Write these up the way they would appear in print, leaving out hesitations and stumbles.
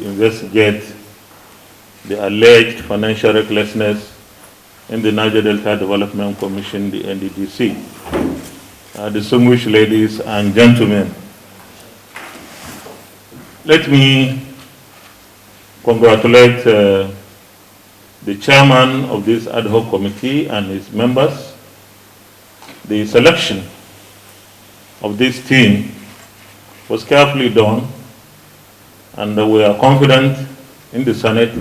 investigate the alleged financial recklessness in the Niger Delta Development Commission, the NDDC. Distinguished ladies and gentlemen, let me congratulate the chairman of this ad hoc committee and his members. The selection of this team was carefully done, and we are confident in the Senate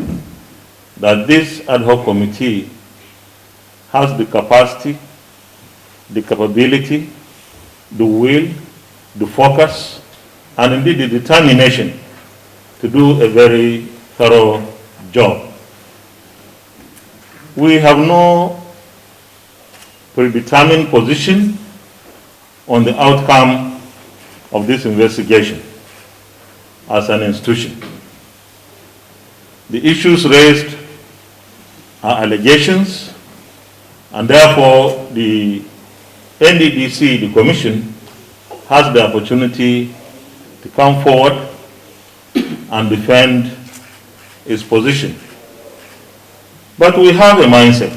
that this ad hoc committee has the capacity, the capability, the will, the focus, and indeed the determination to do a very thorough job. We have no predetermined position on the outcome of this investigation as an institution. The issues raised are allegations, and therefore the NDDC, the Commission, has the opportunity to come forward and defend its position. But we have a mindset.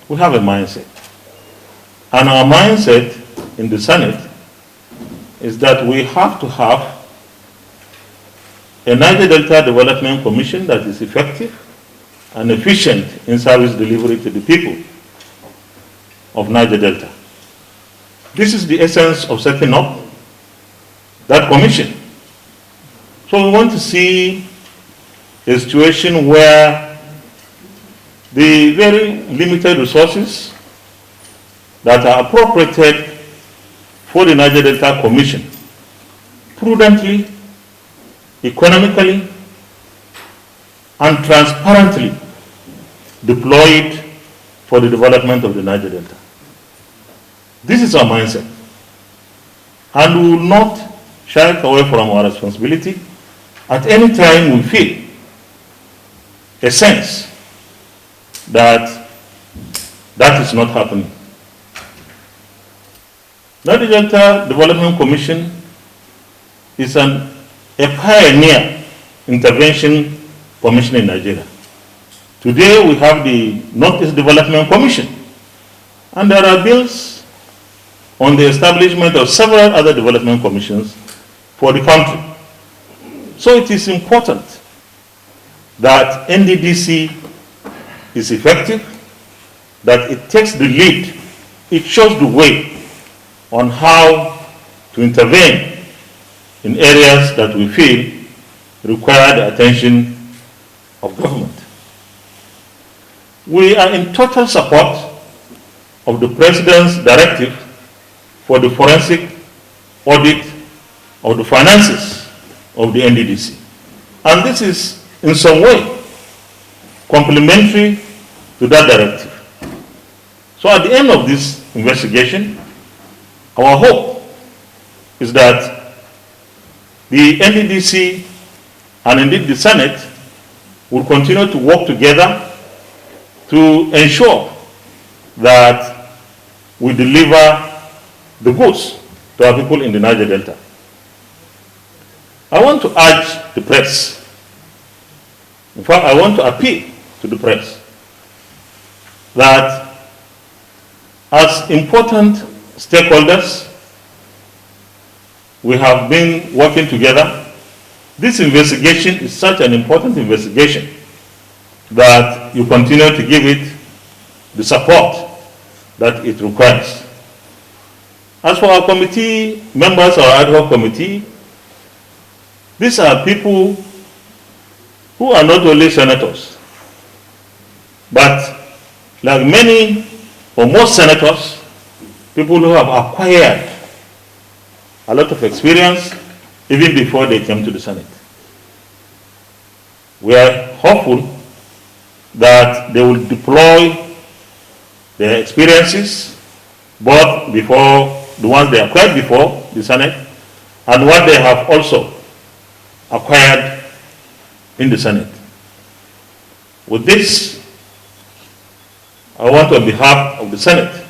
We have a mindset. And our mindset in the Senate is that we have to have a Niger Delta Development Commission that is effective and efficient in service delivery to the people of Niger Delta. This is the essence of setting up that commission. So we want to see a situation where the very limited resources that are appropriated for the Niger Delta Commission prudently, economically, and transparently deployed for the development of the Niger Delta. This is our mindset. And we will not shy away from our responsibility at any time we feel a sense that that is not happening. Niger Delta Development Commission is a pioneer intervention commission in Nigeria. Today we have the Northeast Development Commission, and there are bills on the establishment of several other development commissions for the country. So it is important that NDDC is effective, that it takes the lead, it shows the way on how to intervene in areas that we feel require the attention of government. We are in total support of the President's directive for the forensic audit of the finances of the NDDC. And this is in some way complementary to that directive. So at the end of this investigation, our hope is that the NDDC and indeed the Senate will continue to work together to ensure that we deliver the goods to our people in the Niger Delta. I want to urge the press, in fact, I want to appeal to the press that as important stakeholders, we have been working together. This investigation is such an important investigation that you continue to give it the support that it requires. As for our committee members, our ad hoc committee, these are people who are not only senators, but like many or most senators, people who have acquired a lot of experience even before they came to the Senate. We are hopeful that they will deploy their experiences, both before the ones they acquired before the Senate and what they have also acquired in the Senate. With this, I want, on behalf of the Senate,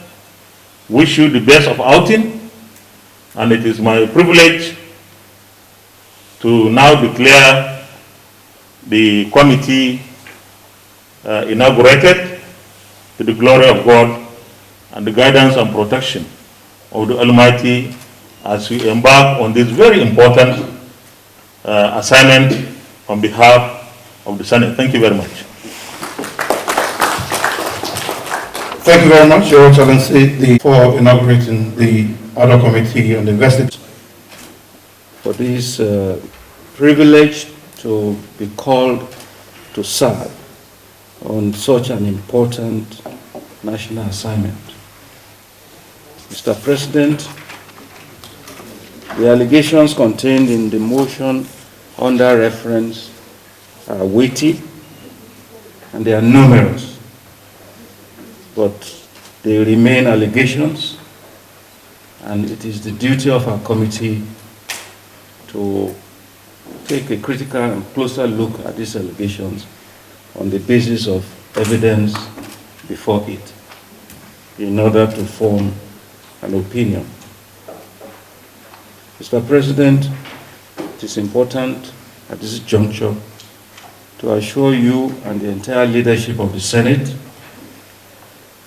wish you the best of outing, and it is my privilege to now declare the committee inaugurated to the glory of God and the guidance and protection of the Almighty as we embark on this very important assignment on behalf of the Senate. Thank you very much. Thank you very much, Your Excellency, for inaugurating the adhoc committee on the investigation. For this privilege to be called to serve on such an important national assignment. Mr. President, the allegations contained in the motion under reference are weighty and they are numerous, but they remain allegations, and it is the duty of our committee to take a critical and closer look at these allegations on the basis of evidence before it in order to form an opinion. Mr. President, it is important at this juncture to assure you and the entire leadership of the Senate,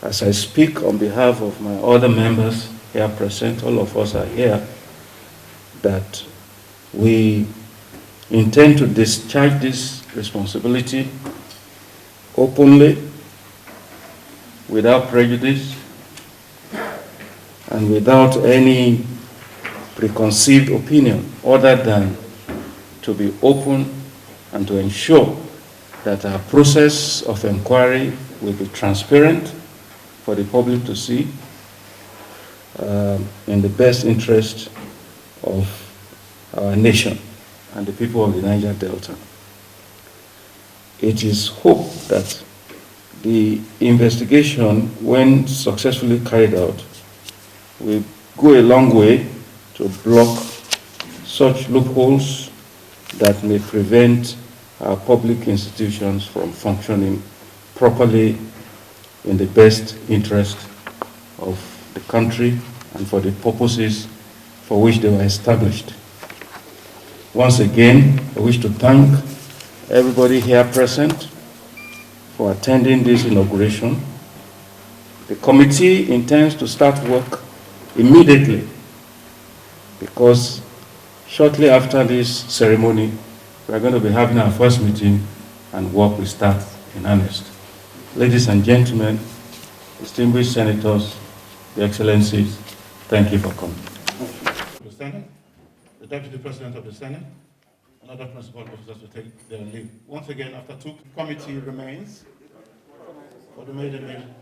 as I speak on behalf of my other members here present, all of us are here, that we intend to discharge this responsibility openly, without prejudice, and without any preconceived opinion, other than to be open and to ensure that our process of inquiry will be transparent for the public to see, in the best interest of our nation and the people of the Niger Delta. It is hoped that the investigation, when successfully carried out, will go a long way to block such loopholes that may prevent our public institutions from functioning properly in the best interest of the country and for the purposes for which they were established. Once again, I wish to thank everybody here present for attending this inauguration. The committee intends to start work immediately, because shortly after this ceremony, we are going to be having our first meeting and work will start in earnest. Ladies and gentlemen, distinguished senators, Your Excellencies, thank you for coming. The Senate, the Deputy President of the Senate, and other principal officers to take their leave. Once again, after two committee remains for the maiden meeting.